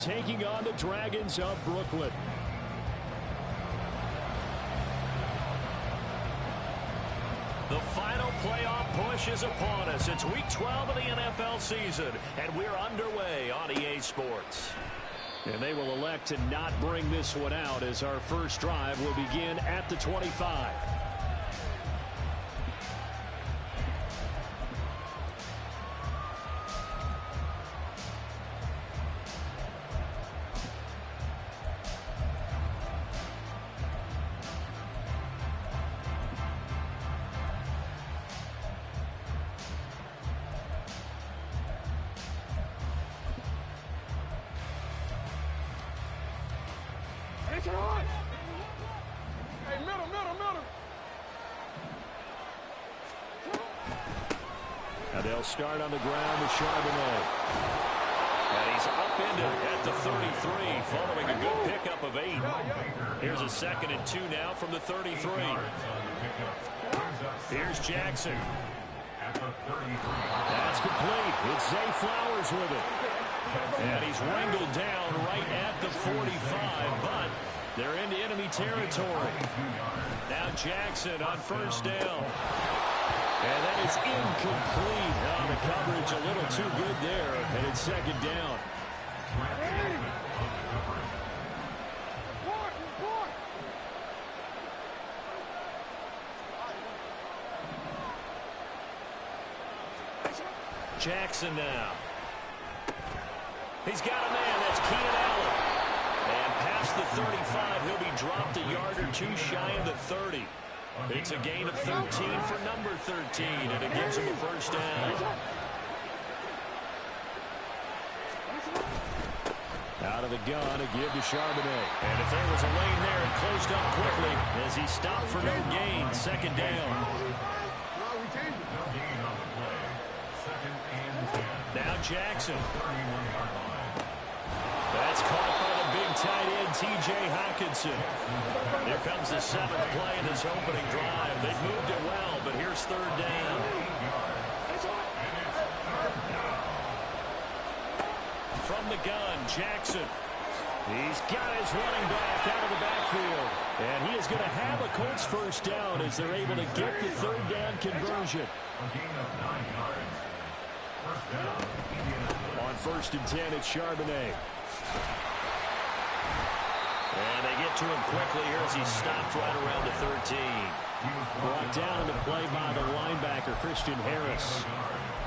taking on the Dragons of Brooklyn. The final playoff push is upon us. It's Week 12 of the NFL season, and we're underway on EA Sports. And they will elect to not bring this one out as our first drive will begin at the 25. And they'll start on the ground with Charbonnet. And he's upended at the 33 following a good pickup of 8. Here's a 2nd and 2 now from the 33. Here's Jackson. That's complete. It's Zay Flowers with it. And he's wrangled down right at the 45, but they're into enemy territory. Now Jackson on first down. And that is incomplete. Oh, the coverage a little too good there, and it's 2nd down. Jackson now. He's got a man. That's Keenan Allen. And past the 35, he'll be dropped a yard or two shy of the 30. It's a gain of 13 for number 13, and it gives him a first down. Out of the gun, a give to Charbonnet. And if there was a lane there, it closed up quickly as he stopped for no gain. 2nd down. Now Jackson. That's caught by the big tight end, T.J. Hockenson. Here comes the 7th play in this opening drive. They moved it well, but here's 3rd down. From the gun, Jackson. He's got his running back out of the backfield. And he is going to have a Colts first down as they're able to get the 3rd down conversion. On 1st and 10, it's Charbonnet. And they get to him quickly here as he stopped right around the 13. Brought down in the play by the linebacker, Christian Harris.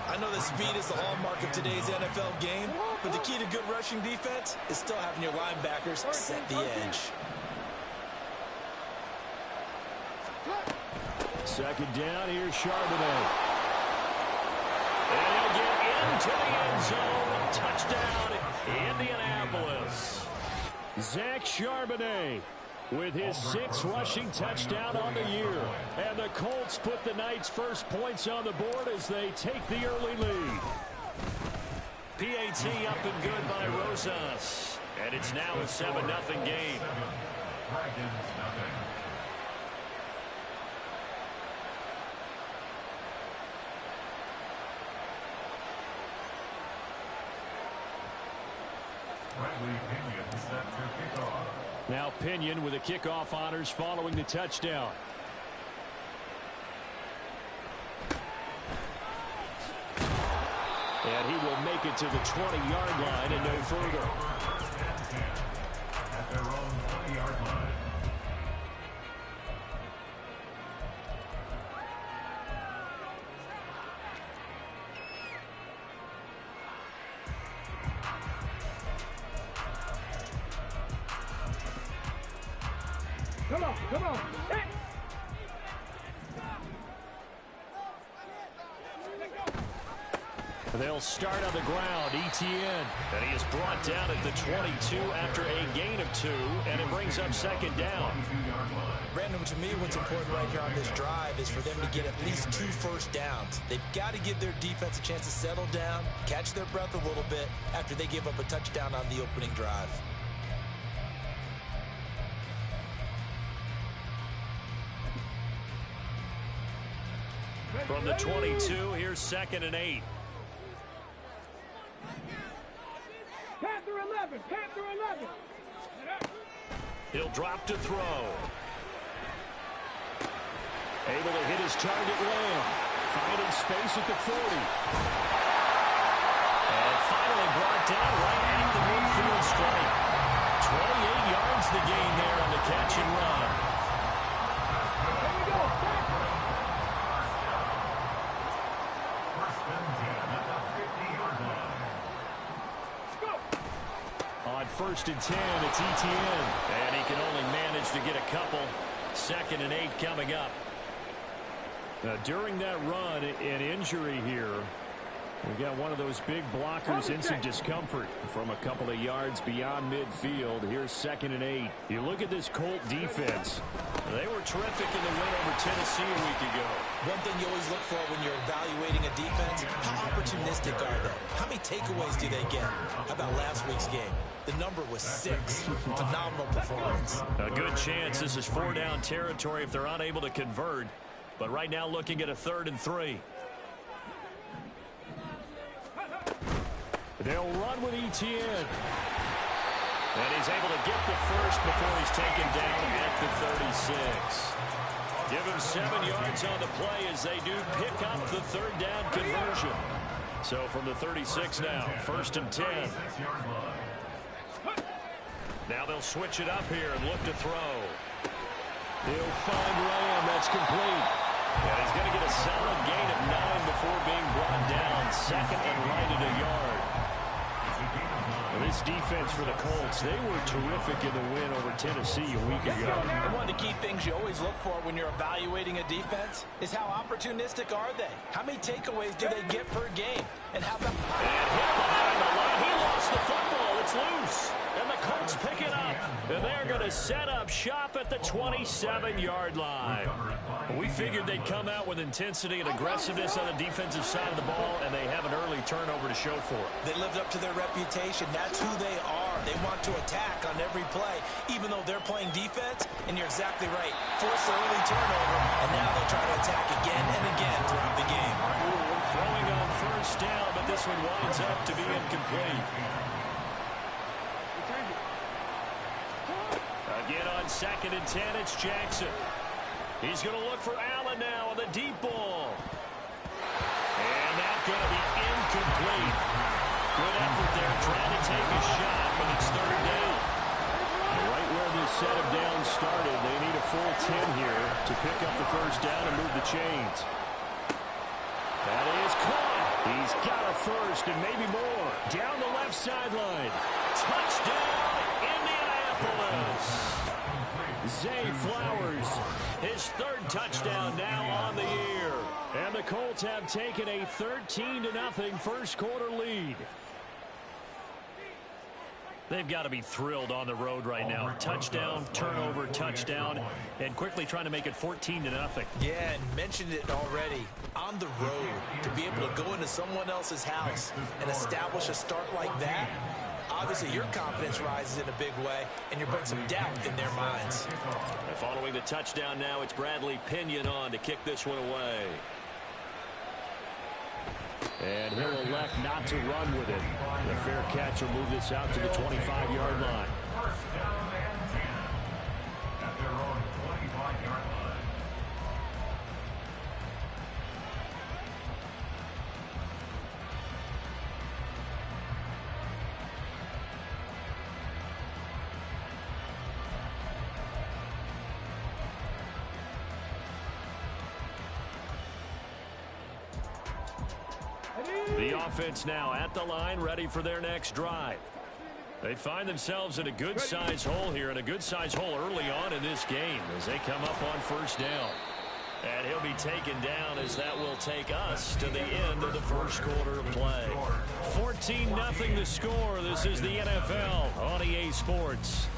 I know that speed is the hallmark of today's NFL game, but the key to good rushing defense is still having your linebackers set the edge. 2nd down, here's Charbonnet. And he'll get into the end zone. Touchdown, Indianapolis. Zach Charbonnet with his 6th rushing touchdown on the year. And the Colts put the Knights' first points on the board as they take the early lead. PAT up and good by Rosas. And it's now a 7-0 game. Now Pinion with the kickoff honors following the touchdown. And he will make it to the 20-yard line and no further. At their own 20-yard line. Come on. Hey. They'll start on the ground, Etienne. And he is brought down at the 22 after a gain of 2, and it brings up 2nd down. Brandon, to me, what's important right here on this drive is for them to get at least 2 first downs. They've got to give their defense a chance to settle down, catch their breath a little bit after they give up a touchdown on the opening drive. From the 22, here's 2nd and 8. Panther 11. He'll drop to throw. Able to hit his target Lamb. Finding space at the 40. And finally brought down right at the midfield stripe. 28 yards the gain there on the catch and run. On 1st and 10, it's ETN. And he can only manage to get a couple. 2nd and 8 coming up. Now, during that run, an injury here. We got one of those big blockers in some discomfort from a couple of yards beyond midfield. Here's 2nd and 8. You look at this Colt defense. They were terrific in the win over Tennessee a week ago. One thing you always look for when you're evaluating a defense, how opportunistic are they? How many takeaways do they get? How about last week's game? The number was 6. Phenomenal performance. A good chance this is 4-down territory if they're unable to convert. But right now looking at a 3rd and 3. They'll run with ETN. And he's able to get the first before he's taken down at the 36. Give him 7 yards on the play as they do pick up the 3rd down conversion. So from the 36 now, 1st and 10. Now they'll switch it up here and look to throw. He'll find Lamb. That's complete. And he's going to get a solid gain of 9 before being brought down. 2nd and right at a yard. Well, this defense for the Colts, they were terrific in the win over Tennessee a week ago. And one of the key things you always look for when you're evaluating a defense is how opportunistic are they? How many takeaways do they get per game? And how about... And hit behind the line. He lost the football. It's loose. And the Colts pick it up. And they're going to set up shop at the 27-yard line. We figured they'd come out with intensity and aggressiveness on the defensive side of the ball, and they have an early turnover to show for it. They lived up to their reputation. That's who they are. They want to attack on every play, even though they're playing defense. And you're exactly right. Force the early turnover, and now they'll try to attack again and again throughout the game. Throwing on 1st down, but this one winds up to be incomplete. Again on 2nd and 10, it's Jackson. He's going to look for Allen now on the deep ball. And that's going to be incomplete. Good effort there, trying to take a shot, but it's 3rd down. Right where this set of downs started, they need a full 10 here to pick up the 1st down and move the chains. That is caught. He's got a 1st and maybe more. Down the left sideline. Touchdown, Indianapolis. Zay Flowers, his 3rd touchdown now on the year. And the Colts have taken a 13-0 1st quarter lead. They've got to be thrilled on the road right now. Touchdown, turnover, touchdown, and quickly trying to make it 14-0. Yeah, and mentioned it already. On the road, to be able to go into someone else's house and establish a start like that, obviously your confidence rises in a big way, and you're putting some doubt in their minds. And following the touchdown now, it's Bradley Pinion on to kick this one away. And he'll elect not to run with it. The fair catch will move this out to the 25-yard line. At their own 25-yard line. The offense now at the line, ready for their next drive. They find themselves in a good-sized hole here, and a good-sized hole early on in this game as they come up on 1st down. And he'll be taken down as that will take us to the end of the 1st quarter of play. 14-0 the score. This is the NFL on EA Sports.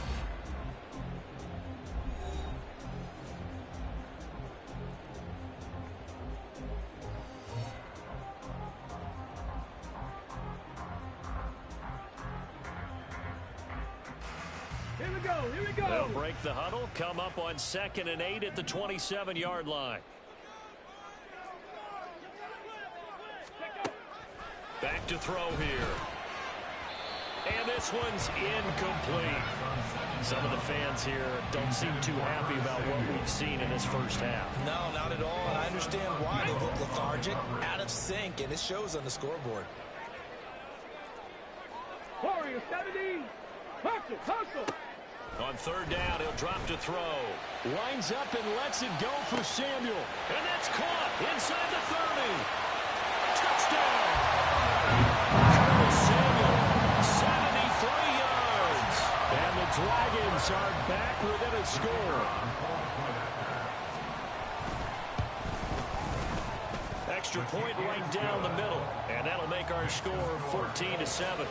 They'll break the huddle, come up on 2nd and 8 at the 27-yard line. Back to throw here. And this one's incomplete. Some of the fans here don't seem too happy about what we've seen in this first half. No, not at all, and I understand why. They look lethargic, out of sync, and it shows on the scoreboard. Warrior 70, hustle. On third down, he'll drop to throw. Lines up and lets it go for Samuel. And that's caught inside the 30. Touchdown! Curtis Samuel, 73 yards. And the Dragons are back within a score. Extra point right down the middle. And that'll make our score 14-7.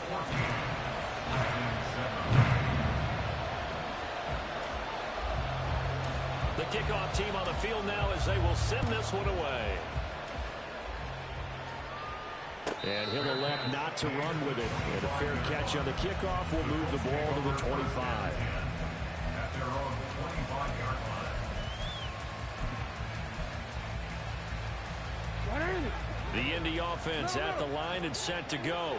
The kickoff team on the field now as they will send this one away. And he'll elect not to run with it. And a fair catch on the kickoff will move the ball to the 25. At their own 25-yard line. The Indy offense at the line and set to go.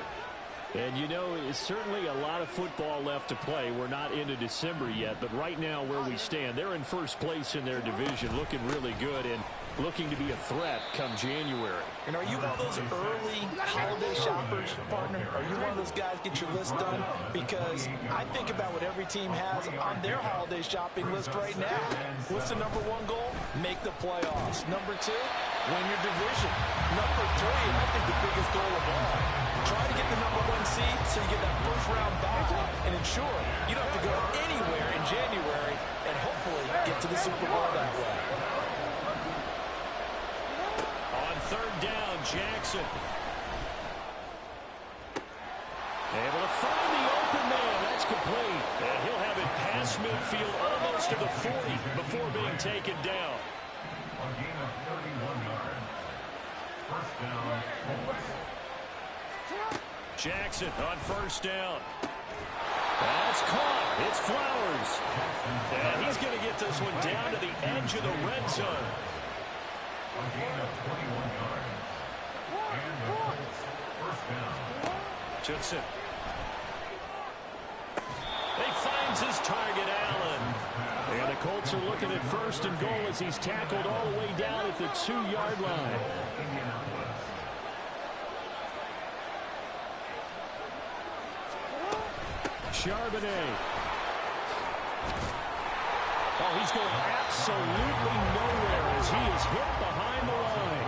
And, you know, it's certainly a lot of football left to play. We're not into December yet, but right now where we stand, they're in first place in their division, looking really good and looking to be a threat come January. And are you one of those early holiday shoppers, partner? Are you one of those guys get your list done? Because I think about what every team has on their holiday shopping list right now. What's the number one goal? Make the playoffs. Number two, win your division. Number three, and I think the biggest goal of all, try to get the number one seed so you get that first round bye and ensure you don't have to go anywhere in January and hopefully get to the Super Bowl that way. On third down, Jackson. Able to find the open man. That's complete. And he'll have it past midfield almost to the 40 before being taken down. A gain of 31 yards. First down. Jackson on first down. That's caught. It's Flowers. And he's going to get this one down to the edge of the red zone. A gain of 21 yards. And the Colts. First down. Johnson. He finds his target, Allen. And the Colts are looking at first and goal as he's tackled all the way down at the 2-yard line. Charbonnet. Oh, he's going absolutely nowhere as he is hit behind the line.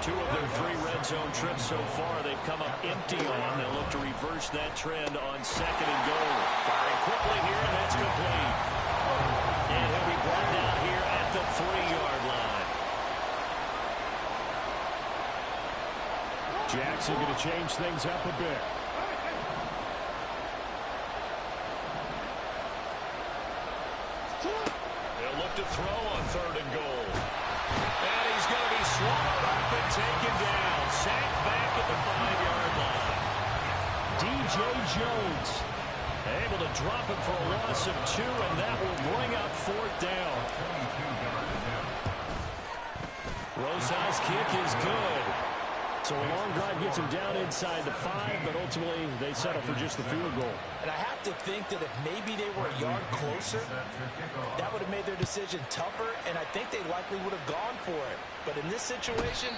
2 of their 3 red zone trips so far they've come up empty on. They'll look to reverse that trend on second and goal. Firing quickly here, and that's complete. And he'll be brought down here at the 3-yard line. Jackson going to change things up a bit. They'll look to throw on third and goal. And he's going to be swallowed up and taken down. Sacked back at the 5-yard line. D.J. Jones able to drop him for a loss of 2, and that will bring up fourth down. Rosas' kick is good. So a long drive gets him down inside the 5, but ultimately they settle for just the field goal. And I have to think that if maybe they were a yard closer, that would have made their decision tougher, and I think they likely would have gone for it. But in this situation,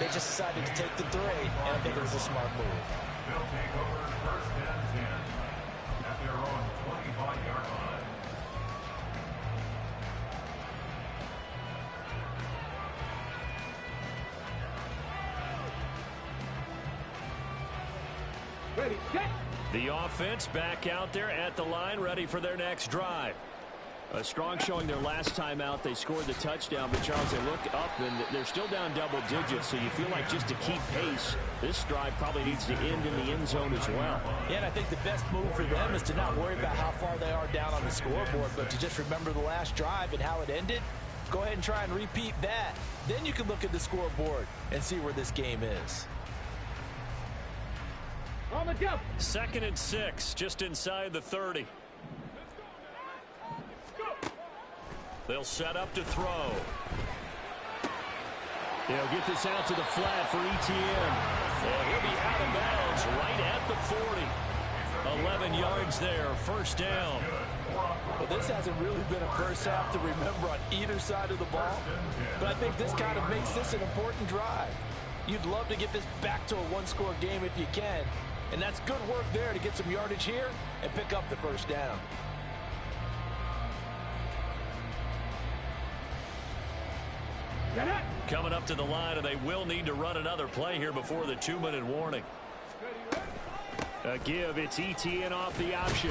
they just decided to take the 3, and I think it was a smart move. They'll take over first and 10 at their own 25-yard line. Ready, set. The offense back out there at the line, ready for their next drive. A strong showing their last time out. They scored the touchdown, but Charles, they look up and they're still down double digits, so you feel like just to keep pace, this drive probably needs to end in the end zone as well. Yeah, and I think the best move for them is to not worry about how far they are down on the scoreboard, but to just remember the last drive and how it ended. Go ahead and try and repeat that. Then you can look at the scoreboard and see where this game is. On the jump. 2nd and 6, just inside the 30. They'll set up to throw. They'll get this out to the flat for ETN. And he'll be out of bounds right at the 40. 11 yards there, first down. Well, this hasn't really been a first half to remember on either side of the ball, but I think this kind of makes this an important drive. You'd love to get this back to a one-score game if you can, and that's good work there to get some yardage here and pick up the first down. Coming up to the line, and they will need to run another play here before the 2-minute warning. A give, it's ETN off the option.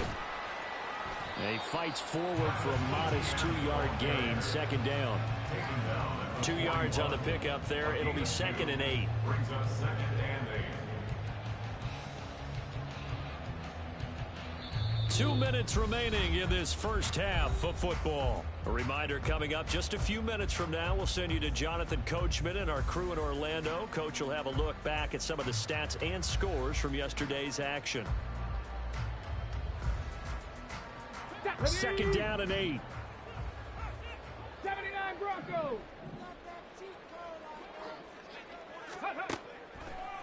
And he fights forward for a modest 2-yard gain, second down. 2 yards on the pickup there. It'll be 2nd and 8. Brings us 2nd and 8. 2 minutes remaining in this first half of football. A reminder coming up just a few minutes from now, we'll send you to Jonathan Coachman and our crew in Orlando. Coach will have a look back at some of the stats and scores from yesterday's action. 2nd down and 8. 79 Broncos.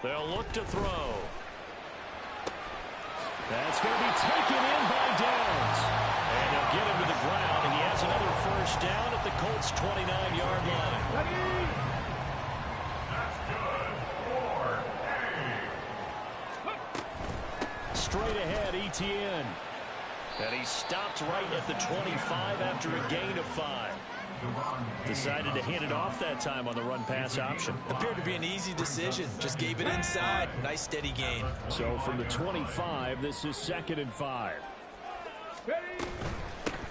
They'll look to throw. That's going to be taken in by Downs. And they'll get him to the ground, and he has another first down at the Colts' 29-yard line. That's good. 4-8. Straight ahead, ETN. And he stopped right at the 25 after a gain of 5. Decided to hand it off that time on the run-pass option. Appeared to be an easy decision. Just gave it inside. Nice steady gain. So from the 25, this is 2nd and 5.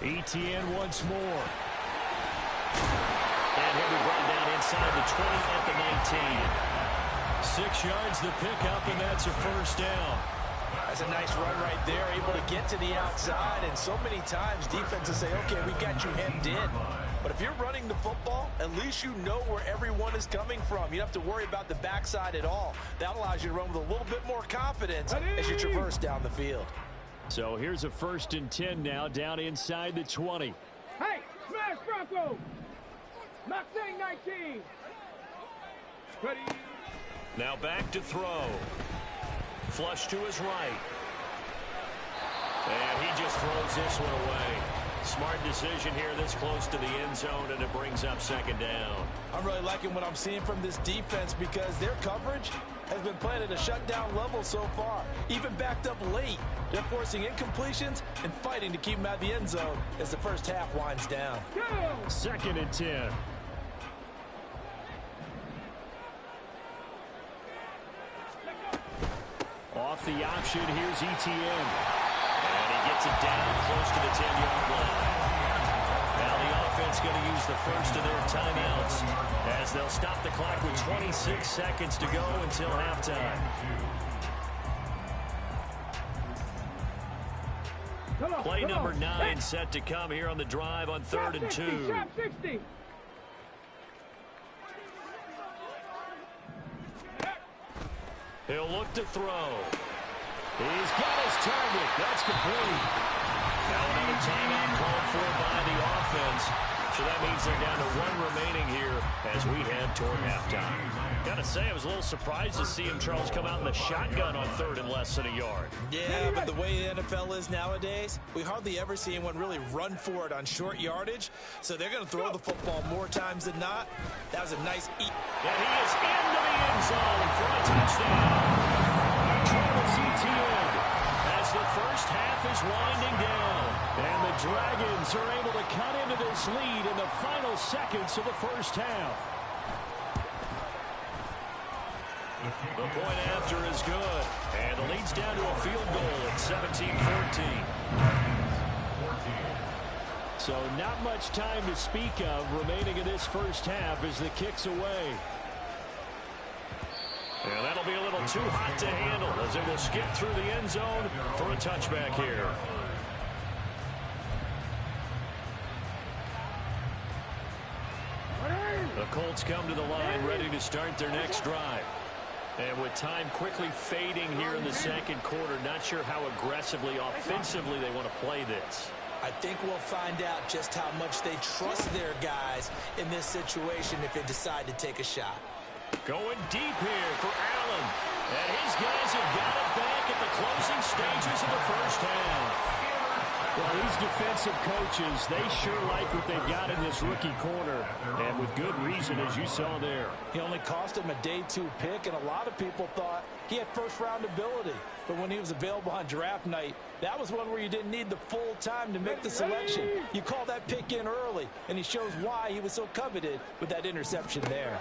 ETN once more. And he'll be brought down inside the 20 at the 19. 6 yards the pickup, and that's a first down. That's a nice run right there, able to get to the outside, and so many times defenses say, okay, we got you hemmed in. But if you're running the football, at least you know where everyone is coming from. You don't have to worry about the backside at all. That allows you to run with a little bit more confidence as you traverse down the field. So here's a 1st and 10 now, down inside the 20. Hey, smash Broncos. Not saying 19. Ready. Now back to throw. Flush to his right. And he just throws this one away. Smart decision here this close to the end zone, and it brings up 2nd down. I'm really liking what I'm seeing from this defense because their coverage has been played at a shutdown level so far. Even backed up late, they're forcing incompletions and fighting to keep them out of the end zone as the first half winds down. 2nd and 10. Off the option, here's ETN. And he gets it down close to the 10-yard line. Now the offense going to use the first of their timeouts as they'll stop the clock with 26 seconds to go until halftime. Play number 9 set to come here on the drive on 3rd and 2. Shot 60. He'll look to throw. He's got his target. That's complete. Now another timeout called for by the offense. So that means they're down to 1 remaining here as we head toward halftime. Got to say, I was a little surprised to see him, Charles, come out in the shotgun on 3rd and less than a yard. Yeah, but the way the NFL is nowadays, we hardly ever see anyone really run for it on short yardage. So they're going to throw the football more times than not. That was a nice eat. And he is into the end zone for a touchdown. Travis Etienne as the first half is winding down. And the Dragons are able to cut into this lead in the final seconds of the first half. The point after is good. And the lead's down to a field goal at 17-14. So not much time to speak of remaining in this first half as the kick's away. And that'll be a little too hot to handle as it will skip through the end zone for a touchback here. The Colts come to the line ready to start their next drive. And with time quickly fading here in the second quarter, not sure how aggressively, offensively they want to play this. I think we'll find out just how much they trust their guys in this situation if they decide to take a shot. Going deep here for Allen. And his guys have got it back at the closing stages of the first half. Well, these defensive coaches, they sure like what they've got in this rookie corner, and with good reason, as you saw there. He only cost him a day 2 pick, and a lot of people thought he had first-round ability. But when he was available on draft night, that was one where you didn't need the full time to make the selection. You call that pick in early, and he shows why he was so coveted with that interception there.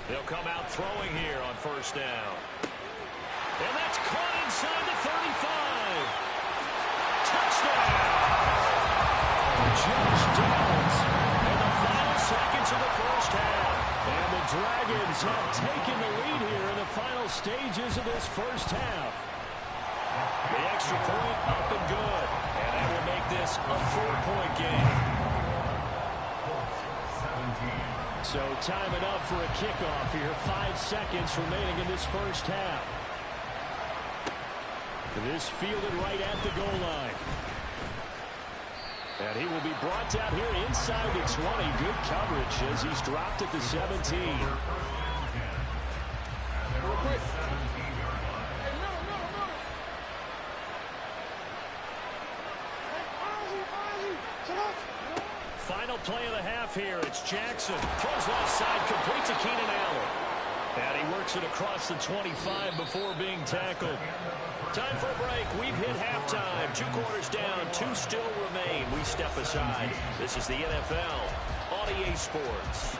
They'll come out throwing here on first down. And that's caught inside the 35. Touchdown! Josh Downs in the final seconds of the first half. And the Dragons have taken the lead here in the final stages of this first half. The extra point up and good. And that will make this a 4-point game. So time enough for a kickoff here. 5 seconds remaining in this first half. This fielded right at the goal line. And he will be brought down here inside the 20. Good coverage as he's dropped at the 17. Final play of the half here. It's Jackson. Throws left side, complete to Keenan Allen. And he works it across the 25 before being tackled. Time for a break. We've hit halftime. 2 quarters down. 2 still remain. We step aside. This is the NFL on EA Sports.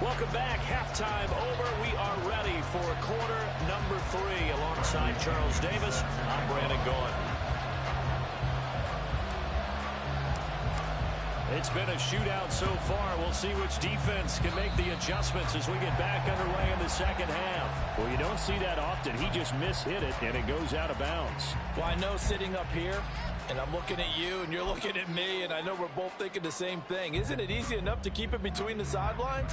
Welcome back. Halftime over. We are ready for quarter number 3. Alongside Charles Davis, I'm Brandon Gordon. It's been a shootout so far. We'll see which defense can make the adjustments as we get back underway in the second half. Well, you don't see that often. He just mishit it, and it goes out of bounds. Well, I know sitting up here, and I'm looking at you, and you're looking at me, and I know we're both thinking the same thing. Isn't it easy enough to keep it between the sidelines?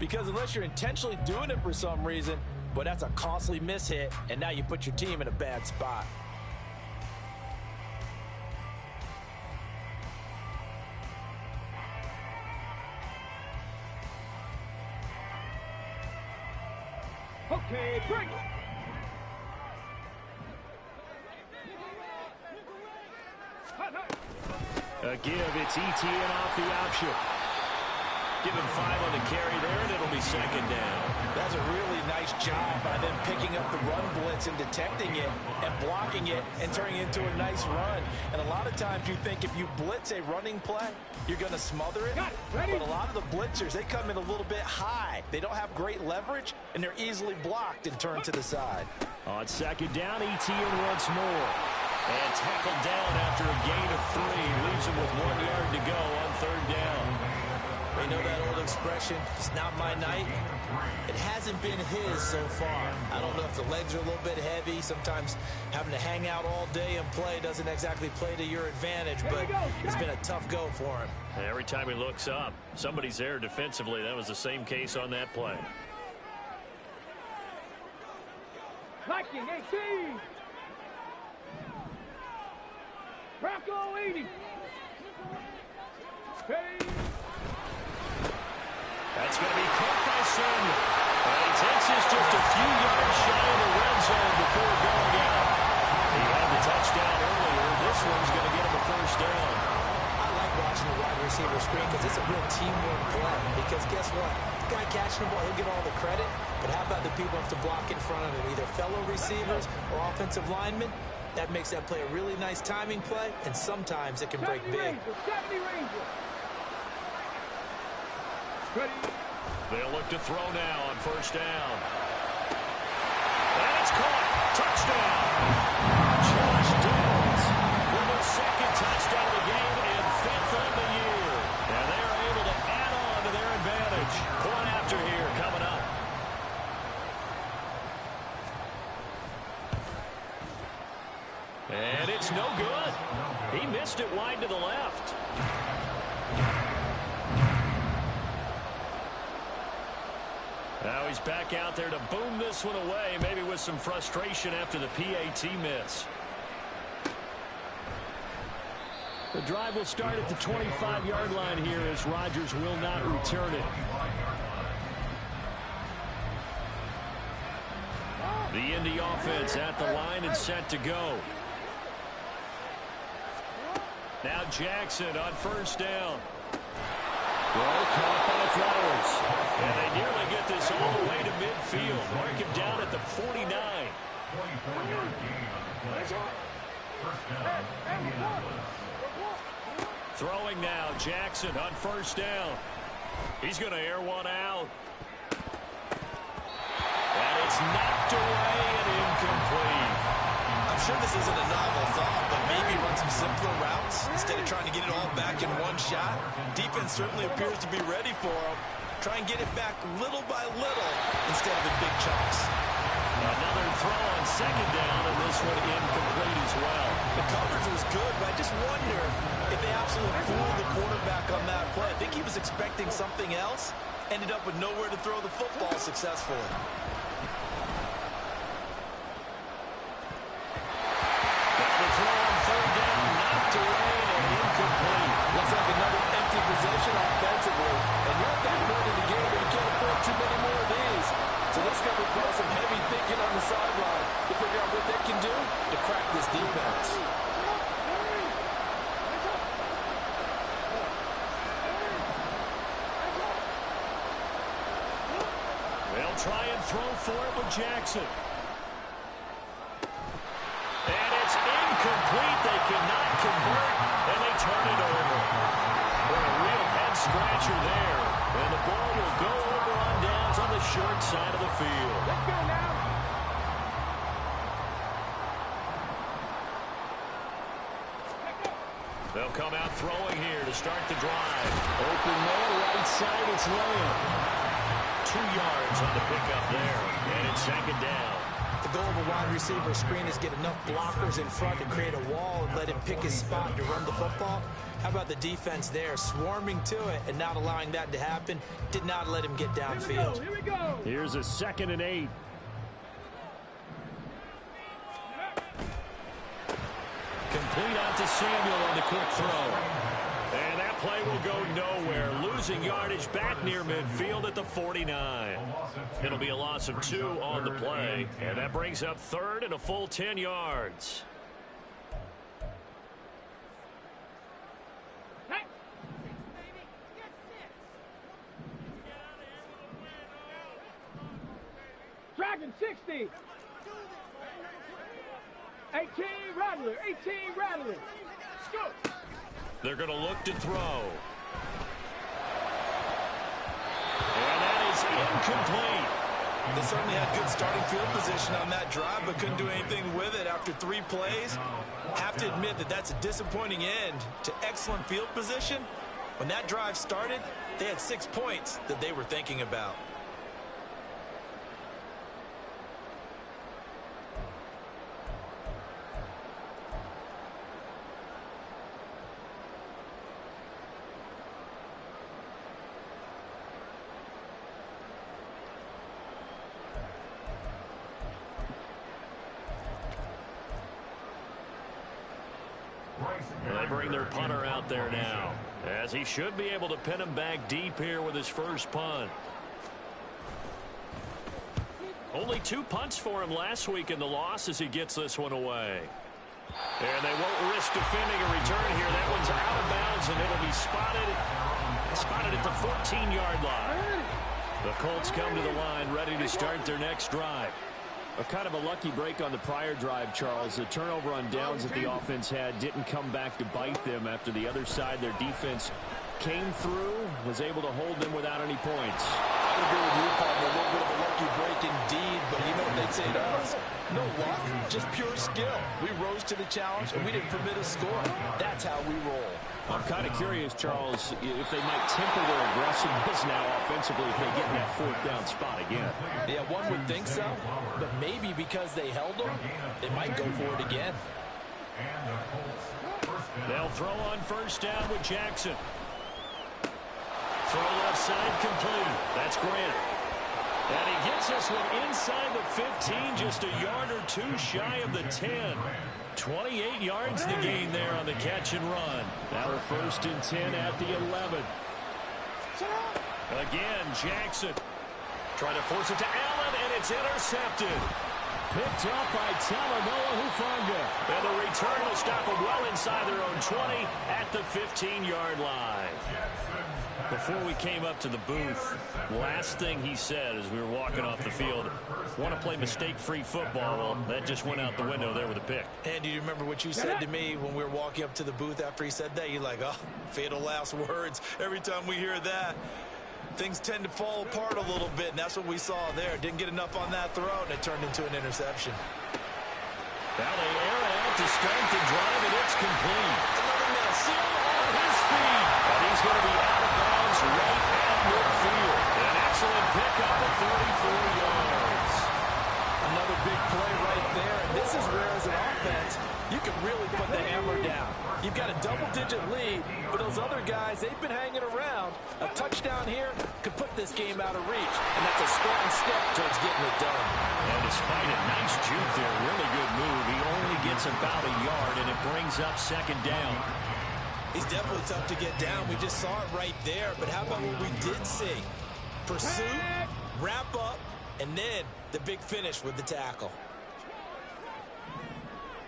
Because unless you're intentionally doing it for some reason, but that's a costly mishit, and now you put your team in a bad spot. Okay, break. A give, it's ETN off the option. Give him 5 on the carry there, and it'll be second down. That's a really nice job by them picking up the run blitz and detecting it and blocking it and turning it into a nice run. And a lot of times you think if you blitz a running play, you're going to smother it. But a lot of the blitzers, they come in a little bit high. They don't have great leverage, and they're easily blocked and turned to the side. On second down, ETN once more. And tackled down after a gain of 3. Leaves him with 1 yard to go on third down. You know that old expression, it's not my night? It hasn't been his so far. I don't know if the legs are a little bit heavy. Sometimes having to hang out all day and play doesn't exactly play to your advantage, but it's been a tough go for him. And every time he looks up, somebody's there defensively. That was the same case on that play. Viking 18. Bronco 80. Hey. That's going to be caught by Samuel. And he takes us just a few yards shy of the red zone before going out. He had the touchdown earlier. This one's going to get him a first down. I like watching the wide receiver screen because it's a real teamwork play. Because guess what? The guy catching the ball, he'll get all the credit. But how about the people who have to block in front of him, either fellow receivers or offensive linemen? That makes that play a really nice timing play, and sometimes it can break big. They'll look to throw now on first down. And it's caught. Touchdown. Josh Downs with their second touchdown of the game and 5th on the year. And they are able to add on to their advantage. Point after here coming up. And it's no good. He missed it wide to the left. Now he's back out there to boom this one away, maybe with some frustration after the PAT miss. The drive will start at the 25-yard line here as Rodgers will not return it. The Indy offense at the line and set to go. Now Jackson on first down. Throw caught by Flowers. And they nearly get this all the way to midfield. Mark him down at the 49. 24-yard gain on the play. First down, Indianapolis. Throwing now, Jackson on first down. He's going to air one out. And it's knocked away and incomplete. I'm sure this isn't a novel thought, but maybe run some simpler routes instead of trying to get it all back in one shot. Defense certainly appears to be ready for him. Try and get it back little by little instead of in big chunks. Another throw on second down, and this one incomplete as well. The coverage was good, but I just wonder if they absolutely fooled the quarterback on that play. I think he was expecting something else, ended up with nowhere to throw the football successfully. The throw on third down, knocked away and incomplete. Looks like another empty possession offensively. And you're at that point in the game where you can't afford too many more of these. So this could require some heavy thinking on the sideline to figure out what they can do to crack this defense. They'll try and throw for it with Jackson. And it's incomplete. They cannot convert, and they turn it over. What a real head-scratcher there. And the ball will go over on downs on the short side of the field. Let's go now. They'll come out throwing here to start the drive. Open middle, right side, it's Lamb. 2 yards on the pickup there, and it's second down. The goal of a wide receiver screen is get enough blockers in front to create a wall and let him pick his spot to run the football. How about the defense there, swarming to it and not allowing that to happen? Did not let him get downfield. Here we go. Here's a 2nd and 8. Complete out to Samuel on the quick throw. And that play will go nowhere. Losing yardage back near midfield at the 49. It'll be a loss of 2 on the play. And that brings up 3rd and a full 10 yards. Hey. Dragon 60. 18 Rattler. 18 Rattler. Let's go. They're going to look to throw. And that is incomplete. They certainly had good starting field position on that drive, but couldn't do anything with it after 3 plays. Have to admit that that's a disappointing end to excellent field position. When that drive started, they had 6 points that they were thinking about. They bring their punter out there now, as he should be able to pin him back deep here with his first punt. Only 2 punts for him last week in the loss as he gets this one away. And they won't risk defending a return here. That one's out of bounds, and it'll be spotted at the 14-yard line. The Colts come to the line ready to start their next drive. A kind of a lucky break on the prior drive, Charles. The turnover on downs that the offense had didn't come back to bite them after the other side. Their defense came through, was able to hold them without any points. I would agree with you, partner. A little bit of a lucky break indeed, but you know what they'd say to us? No luck, just pure skill. We rose to the challenge, and we didn't permit a score. That's how we roll. I'm kind of curious, Charles, if they might temper their aggressiveness now offensively if they get in that 4th down spot again. Yeah, one would think so, but maybe because they held them, they might go for it again. They'll throw on first down with Jackson. Throw left side complete. That's Grant. And he gets this one inside the 15, just a yard or two shy of the 10. 28 yards the gain there on the catch and run. Now we're 1st and 10 at the 11. Again, Jackson trying to force it to Allen, and it's intercepted. Picked up by Talanoa Hufanga. And the return will stop them well inside their own 20 at the 15-yard line. Before we came up to the booth, last thing he said as we were walking off the field, want to play mistake-free football. Well, that just went out the window there with a pick. And do you remember what you said to me when we were walking up to the booth after he said that? You're like, oh, fatal last words. Every time we hear that, things tend to fall apart a little bit, and that's what we saw there. Didn't get enough on that throw, and it turned into an interception. Now they air it out to start the drive, and it's complete. Another miss. Still on his feet. And he's going to be out of bounds right at midfield. An excellent pickup of 34 yards. Another big play right there, and this is where, as an offense, you can really put the hammer down. You've got a double-digit lead, but those other guys, they've been hanging around. A touchdown here could put this game out of reach, and that's a starting step towards getting it done. And despite a nice juke there, really good move, he only gets about a yard, and it brings up 2nd down. He's definitely tough to get down. We just saw it right there, but how about what we did see? Pursuit, wrap up, and then the big finish with the tackle.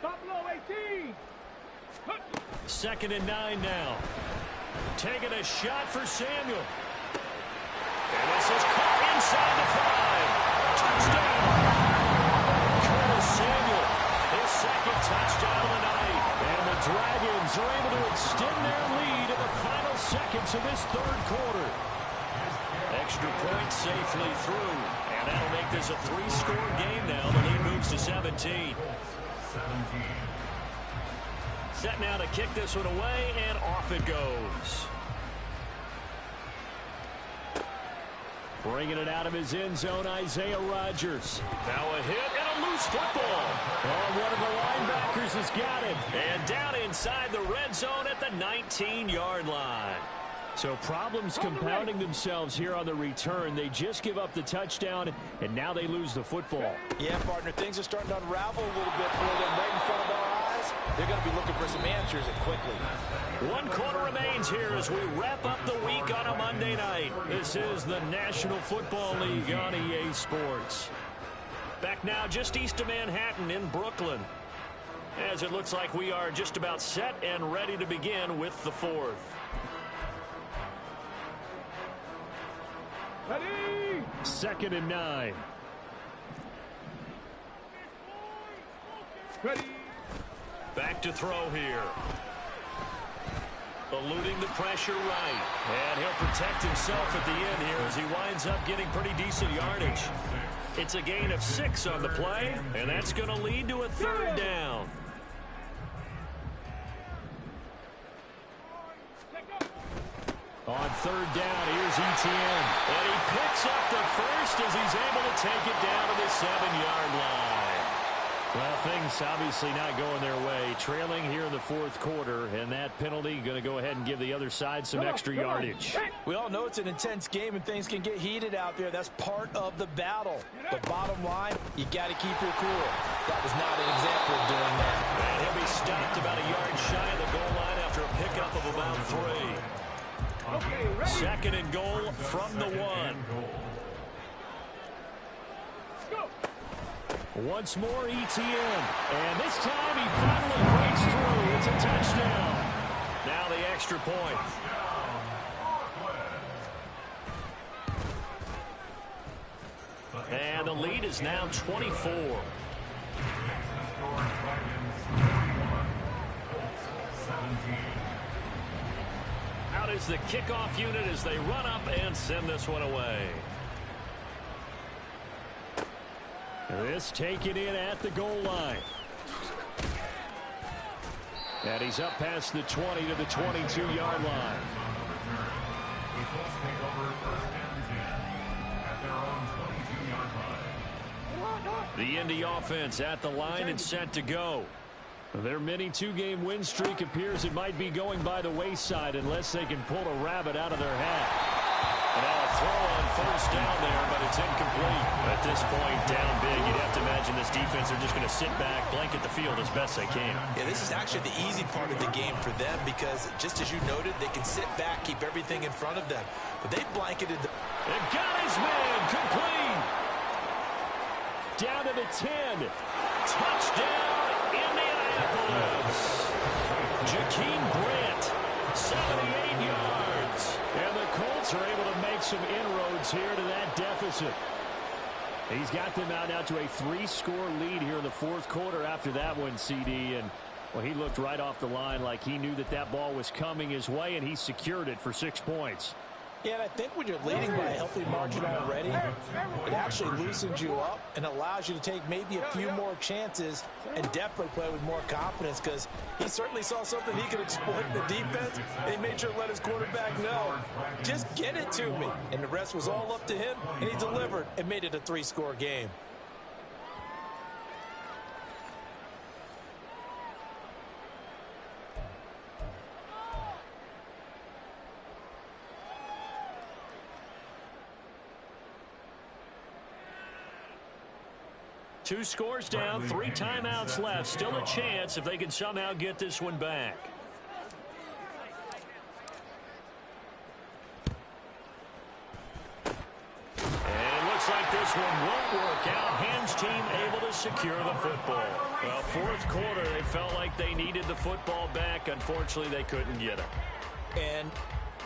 Top low 18. 2nd and 9 now. Taking a shot for Samuel. And this is caught inside the 5. Touchdown. Curtis Samuel, his 2nd touchdown of the night. And the Dragons are able to extend their lead in the final seconds of this 3rd quarter. Extra point safely through. And that'll make this a 3-score game now. The lead moves to 17. Set now to kick this one away, and off it goes. Bringing it out of his end zone, Isaiah Rodgers. Now a hit and a loose football. Oh, one of the linebackers has got it. And down inside the red zone at the 19-yard line. So problems compounding themselves here on the return. They just give up the touchdown, and now they lose the football. Yeah, partner, things are starting to unravel a little bit for them right in front of our eyes. They're going to be looking for some answers, and quickly. 1 quarter remains here as we wrap up the week on a Monday night. This is the National Football League on EA Sports. Back now just east of Manhattan in Brooklyn, as it looks like we are just about set and ready to begin with the 4th. Ready. 2nd and 9. Ready. Back to throw here. Eluding the pressure right. And he'll protect himself at the end here as he winds up getting pretty decent yardage. It's a gain of 6 on the play, and that's going to lead to a 3rd down. On 3rd down, here's Etienne. And he picks up the first as he's able to take it down to the 7-yard line. Well, things obviously not going their way. Trailing here in the 4th quarter, and that penalty going to go ahead and give the other side some extra yardage. We all know it's an intense game, and things can get heated out there. That's part of the battle. But bottom line, you got to keep your cool. That was not an example of doing that. And he'll be stopped about a yard shy of the goal line after a pickup of about 3. Okay, ready. 2nd and goal from the 1. Go. Once more, Etienne. And this time he finally breaks through. It's a touchdown. Now the extra point. And the lead is now 24. Out is the kickoff unit as they run up and send this one away. This taken in at the goal line. And he's up past the 20 to the 22-yard line. The Indy offense at the line and set to go. Their mini 2-game win streak appears it might be going by the wayside unless they can pull a rabbit out of their hat. And now a throw on first down there, but it's incomplete. At this point, down big, you'd have to imagine this defense are just going to sit back, blanket the field as best they can. Yeah, this is actually the easy part of the game for them because, just as you noted, they can sit back, keep everything in front of them. But they blanketed the... And got his man, complete. Down to the 10. Touchdown, Indianapolis. Jakeem Grant, 78 yards. And the Colts are able to make some inroads here to that deficit. He's got them out now to a 3-score lead here in the fourth quarter after that one, CD. And, well, he looked right off the line like he knew that that ball was coming his way, and he secured it for 6 points. Yeah, and I think when you're leading by a healthy margin already, it actually loosens you up and allows you to take maybe a few more chances and definitely play with more confidence because he certainly saw something he could exploit in the defense, and he made sure to let his quarterback know, just get it to me. And the rest was all up to him, and he delivered and made it a 3-score game. Two scores down, 3 timeouts left. Still a chance if they can somehow get this one back. And it looks like this one won't work out. Hans team able to secure the football. Well, fourth quarter, they felt like they needed the football back. Unfortunately, they couldn't get it. And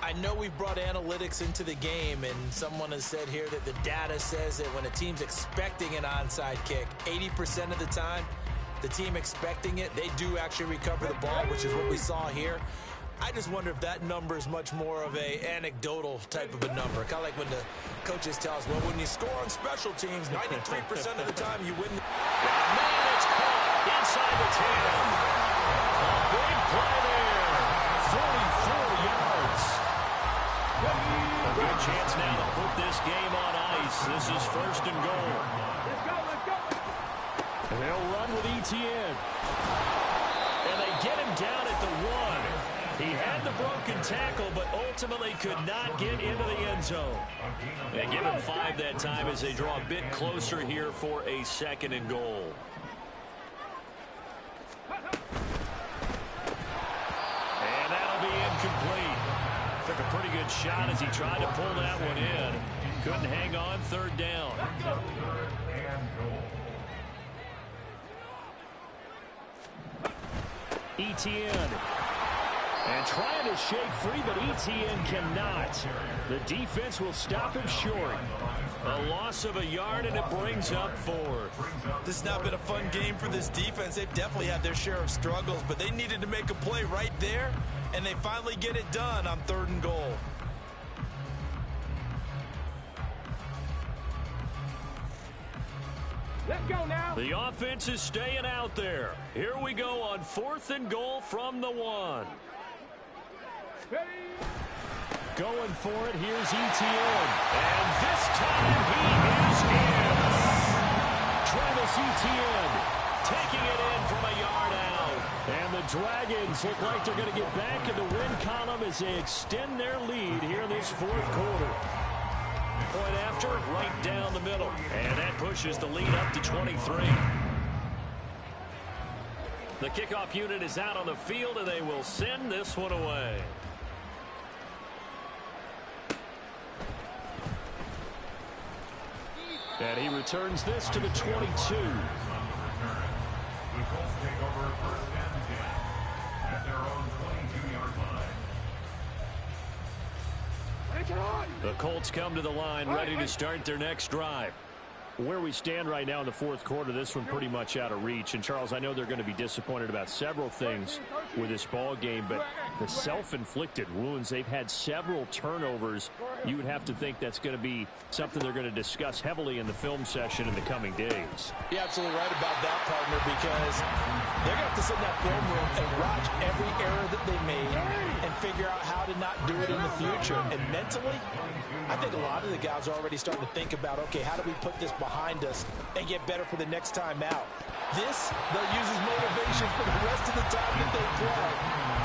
I know we've brought analytics into the game, and someone has said here that the data says that when a team's expecting an onside kick, 80% of the time, the team expecting it, they do actually recover the ball, which is what we saw here. I just wonder if that number is much more of a anecdotal type of a number. Kind of like when the coaches tell us, well, when you score on special teams, 93% of the time you win. Man, it's caught inside the 10. A big play there. 44 yards. A good chance now to put this game on ice. This is first and goal. Let's go, let's go. And they'll run with ETN. And they get him down at the 1. He had the broken tackle, but ultimately could not get into the end zone. They give him 5 that time as they draw a bit closer here for a second and goal. And that'll be incomplete. Took a pretty good shot as he tried to pull that one in. Couldn't hang on, third down. ETN. And trying to shake free, but ETN cannot. The defense will stop him short. A loss of a yard, and it brings up 4th. This has not been a fun game for this defense. They've definitely had their share of struggles, but they needed to make a play right there, and they finally get it done on 3rd and goal. Let's go now. The offense is staying out there. Here we go on 4th and goal from the 1. Ready. Going for it, here's ETN. And this time he is in. Travis Etienne taking it in from a yard out. And the Dragons look like they're going to get back in the win column as they extend their lead here in this 4th quarter. Point after, right down the middle. And that pushes the lead up to 23. The kickoff unit is out on the field, and they will send this one away. And he returns this to the 22. The Colts take over 1st and 10 at their own 22-yard line. The Colts come to the line ready to start their next drive. Where we stand right now in the 4th quarter, this one pretty much out of reach. And, Charles, I know they're going to be disappointed about several things with this ball game, but the self-inflicted wounds, they've had several turnovers. You would have to think that's going to be something they're going to discuss heavily in the film session in the coming days. You're absolutely right about that, partner, because they're going to have to sit in that film room and watch every error that they made and figure out how to not do it in the future. And mentally, I think a lot of the guys are already starting to think about, okay, how do we put this behind us and get better for the next time out? This, they'll use as motivation for the rest of the time that they play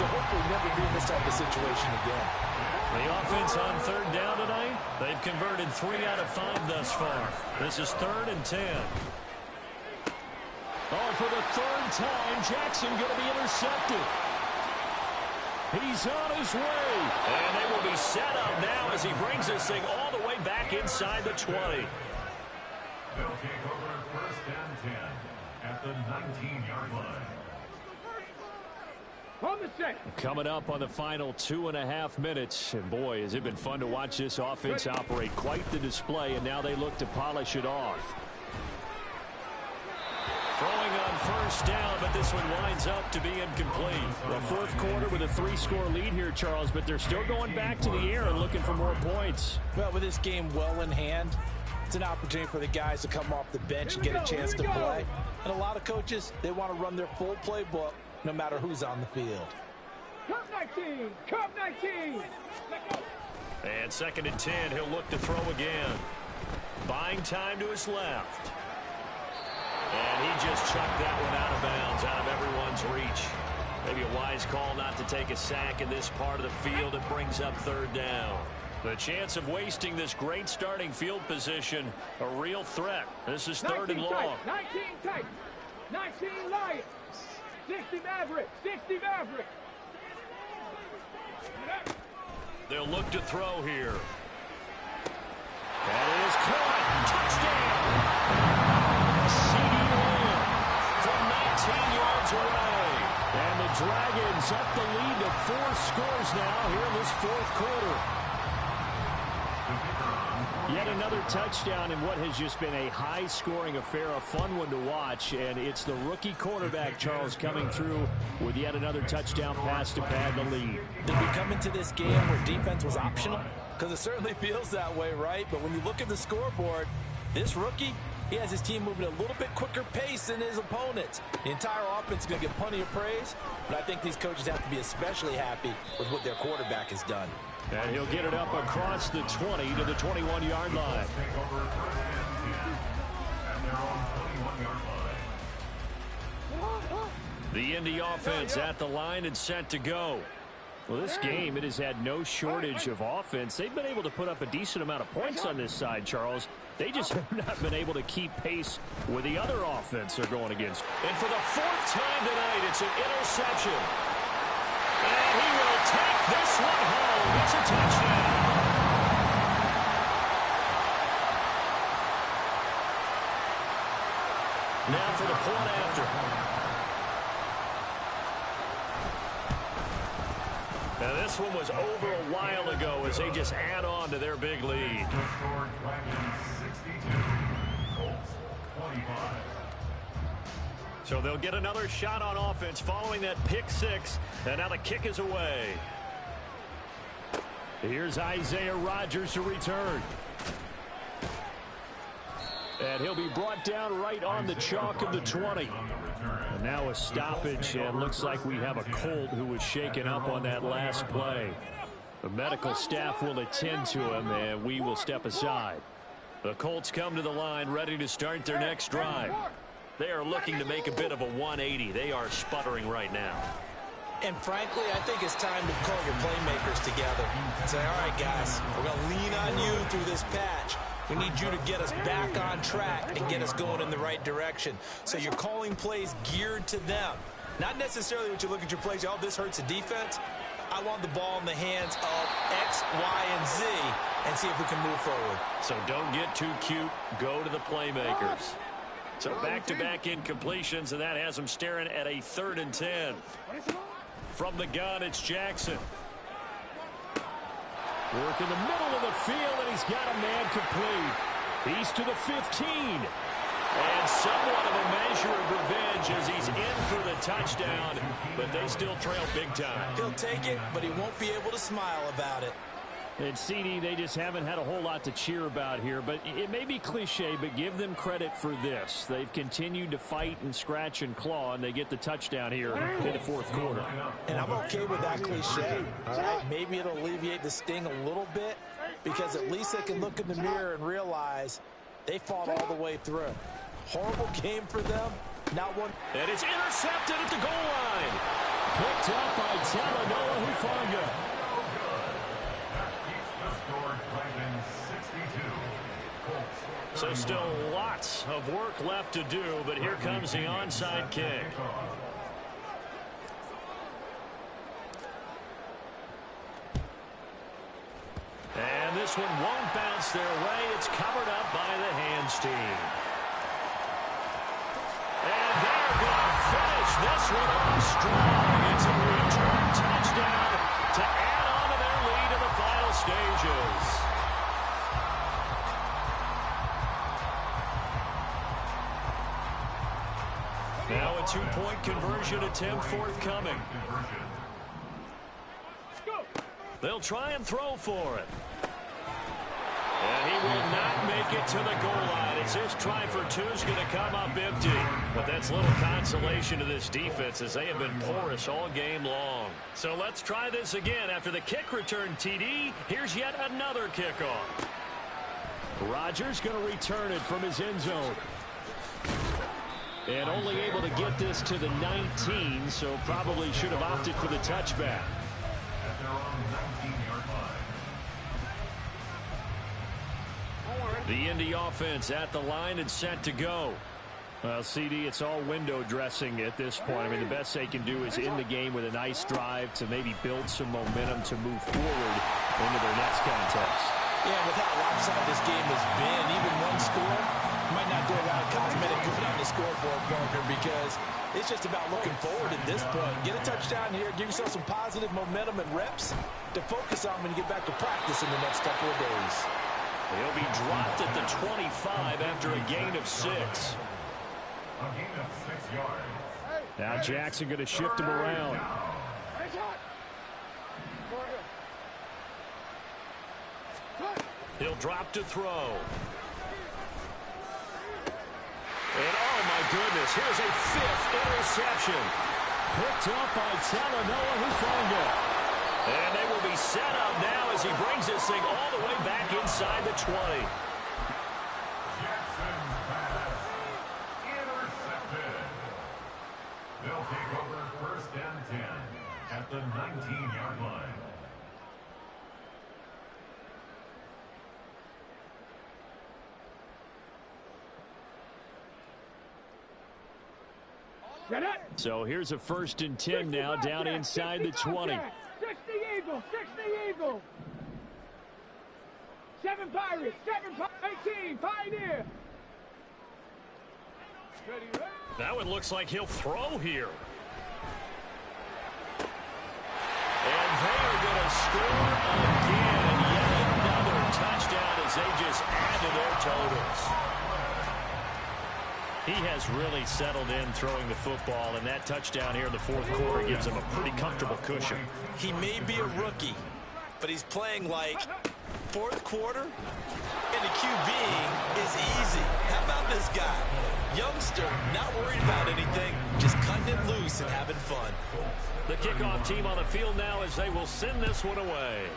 to hopefully never be in this type of situation again. The offense on 3rd down tonight. They've converted 3 out of 5 thus far. This is 3rd and 10. Oh, for the 3rd time, Jackson going to be intercepted. He's on his way. And they will be set up now as he brings this thing all the way back inside the 20. They'll take over 1st and 10 at the 19-yard line. On the set. Coming up on the final 2.5 minutes. And boy, has it been fun to watch this offense operate. Quite the display, and now they look to polish it off. Throwing on 1st down, but this one winds up to be incomplete. The 4th quarter with a 3-score lead here, Charles, but they're still going back to the air and looking for more points. Well, with this game well in hand, it's an opportunity for the guys to come off the bench and get a chance to play. And a lot of coaches, they want to run their full playbook no matter who's on the field. Cup 19. Cup 19. And 2nd and 10, he'll look to throw again. Buying time to his left. And he just chucked that one out of bounds, out of everyone's reach. Maybe a wise call not to take a sack in this part of the field. It brings up 3rd down. The chance of wasting this great starting field position, a real threat. This is 3rd and long. 19 Titans. 19 Lions. 60 Mavericks. 60 Mavericks. They'll look to throw here. That is caught. Touchdown. From 19 yards away. And the Dragons up the lead to 4 scores now here in this 4th quarter. Yet another touchdown in what has just been a high-scoring affair, a fun one to watch. And it's the rookie quarterback, Charles, coming through with yet another touchdown pass to pad the lead. Did we come into this game where defense was optional? Because it certainly feels that way, right? But when you look at the scoreboard, this rookie, he has his team moving at a little bit quicker pace than his opponents. The entire offense is going to get plenty of praise, but I think these coaches have to be especially happy with what their quarterback has done. And he'll get it up across the 20 to the 21-yard line. Take over 1st and 10 at their own 21-yard line. The Indy offense at the line and set to go. Well, this game, it has had no shortage of offense. They've been able to put up a decent amount of points on this side, Charles. They just have not been able to keep pace with the other offense they're going against. And for the 4th time tonight, it's an interception. And he will take this one home. It's a touchdown. Now for the point after. Now this one was over a while ago as they just add on to their big lead. Scored Dragons 62, Colts 25. So they'll get another shot on offense following that pick 6. And now the kick is away. Here's Isaiah Rodgers to return. And he'll be brought down right on the chalk of the 20. And now a stoppage, and looks like we have a Colt who was shaken up on that last play. The medical staff will attend to him, and we will step aside. The Colts come to the line ready to start their next drive. They are looking to make a bit of a 180. They are sputtering right now. And frankly, I think it's time to call your playmakers together and say, all right, guys, we're going to lean on you through this patch. We need you to get us back on track and get us going in the right direction. So you're calling plays geared to them. Not necessarily when you look at your plays, oh, this hurts the defense. I want the ball in the hands of X, Y, and Z and see if we can move forward. So don't get too cute. Go to the playmakers. So back-to-back incompletions, and that has them staring at a 3rd and 10. From the gun, it's Jackson. Work in the middle of the field, and he's got a man complete. He's to the 15. And somewhat of a measure of revenge as he's in for the touchdown, but they still trail big time. He'll take it, but he won't be able to smile about it. And CD, they just haven't had a whole lot to cheer about here, but it may be cliche, but give them credit for this. They've continued to fight and scratch and claw, and they get the touchdown here in the 4th quarter. And I'm okay with that cliche, all right? Maybe it'll alleviate the sting a little bit, because at least they can look in the mirror and realize they fought all the way through. Horrible game for them. Not one. And it's intercepted at the goal line. Picked up by Talanoa Hufanga. That keeps the score Dragons So still lots of work left to do, but here comes the onside kick. And this one won't bounce their way. It's covered up by the hands team. And they're going to finish this one off strong. It's a return touchdown to add on to their lead in the final stages. Now a two-point conversion attempt forthcoming. They'll try and throw for it. And he will not make it to the goal line. It's his try for two is going to come up empty. But that's little consolation to this defense as they have been porous all game long. So let's try this again. After the kick return TD, here's yet another kickoff. Rodgers going to return it from his end zone. And only able to get this to the 19, so probably should have opted for the touchback. At their own 19-yard line. The Indy offense at the line and set to go. Well, CD, it's all window dressing at this point. I mean, the best they can do is end the game with a nice drive to maybe build some momentum to move forward into their next contest. Yeah, with how lopsided this game has been, even one score might not do a lot of cosmetic good on the scoreboard, partner, because it's just about looking forward at this point. Get a touchdown here, give yourself some positive momentum and reps to focus on when you get back to practice in the next couple of days. He'll be dropped at the 25 after a gain of 6. A gain of 6 yards. Now Jackson going to shift him around. He'll drop to throw. And oh my goodness, here's a 5th interception. Picked up by Talanoa Hufanga. And they will be set up now as he brings this thing all the way back inside the 20. Jackson's pass intercepted. They'll take over 1st and 10 at the 19-yard line. So here's a 1st and 10 now down inside the 20. 60 Eagles, 60 Eagles. 7 Pirates, 18 Pioneer. That one looks like he'll throw here. And they are going to score again. Yet another touchdown as they just add to their totals. He has really settled in throwing the football, and that touchdown here in the 4th quarter gives him a pretty comfortable cushion. He may be a rookie, but he's playing like 4th quarter, and the QBing is easy. How about this guy? Youngster, not worried about anything, just cutting it loose and having fun. The kickoff team on the field now as they will send this one away.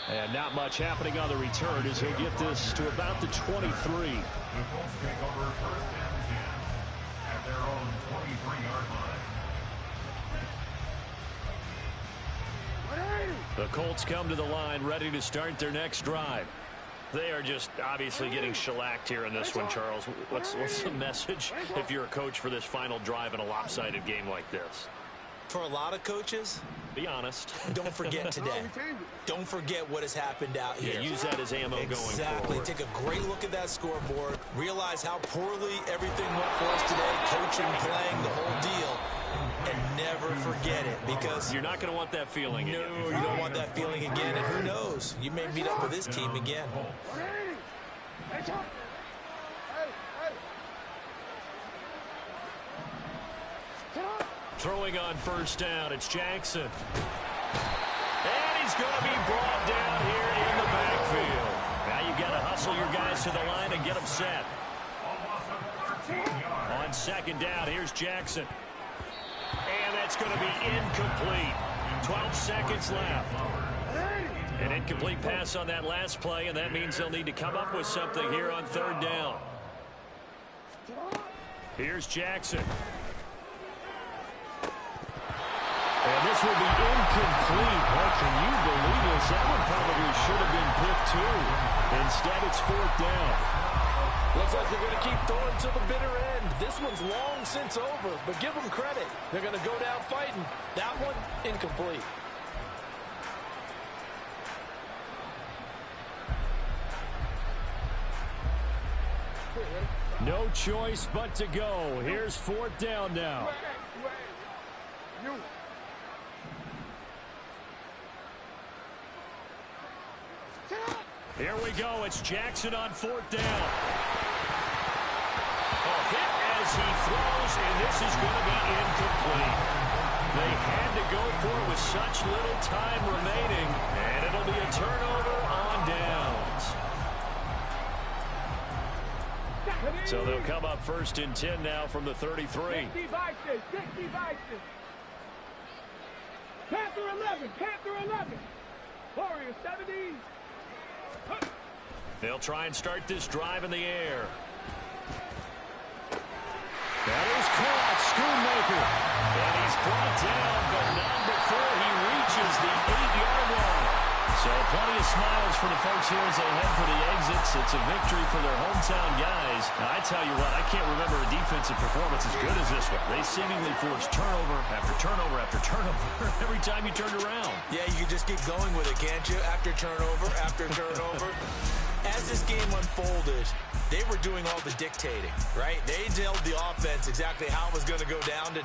And not much happening on the return as he'll get this to about the 23. The Colts take over 1st and 10 at their own 23-yard line. The Colts come to the line ready to start their next drive. They are just obviously getting shellacked here in this one, Charles. What's the message if you're a coach for this final drive in a lopsided game like this? For a lot of coaches, be honest. don't forget today. Don't forget what has happened out here. Yeah, use that as ammo going forward. Exactly. Take a great look at that scoreboard. Realize how poorly everything went for us today. Coaching, playing, the whole deal. And never forget it, because you're not going to want that feeling again. No, you don't want that feeling again. And who knows? You may meet up with this team again. Throwing on 1st down, it's Jackson. And he's going to be brought down here in the backfield. Now you've got to hustle your guys to the line and get them set. On 2nd down, here's Jackson. And that's going to be incomplete. 12 seconds left. An incomplete pass on that last play, and that means they'll need to come up with something here on 3rd down. Here's Jackson. And this will be incomplete. Incomplete. Well, can you believe this? That one probably should have been picked too. Instead, it's 4th down. Looks like they're going to keep throwing to the bitter end. This one's long since over, but give them credit. They're going to go down fighting. That one, incomplete. No choice but to go. Here's 4th down now. Here we go. It's Jackson on 4th down. Hit as he throws, and this is going to be incomplete. They had to go for it with such little time remaining, and it'll be a turnover on downs. So they'll come up 1st and 10 now from the 33. 60 Vices, 60 Vices. Panther 11, Panther 11. Warrior 70. They'll try and start this drive in the air. That is caught, Schoonmaker. And he's brought down, but not before he reaches the 8-yard line. So plenty of smiles for the folks here as they head for the exits. It's a victory for their hometown guys. Now, I tell you what, I can't remember a defensive performance as good as this one. They seemingly forced turnover after turnover after turnover every time you turned around. Yeah, you can just keep going with it, can't you? After turnover, after turnover. As this game unfolded, they were doing all the dictating, right? They told the offense exactly how it was going to go down today.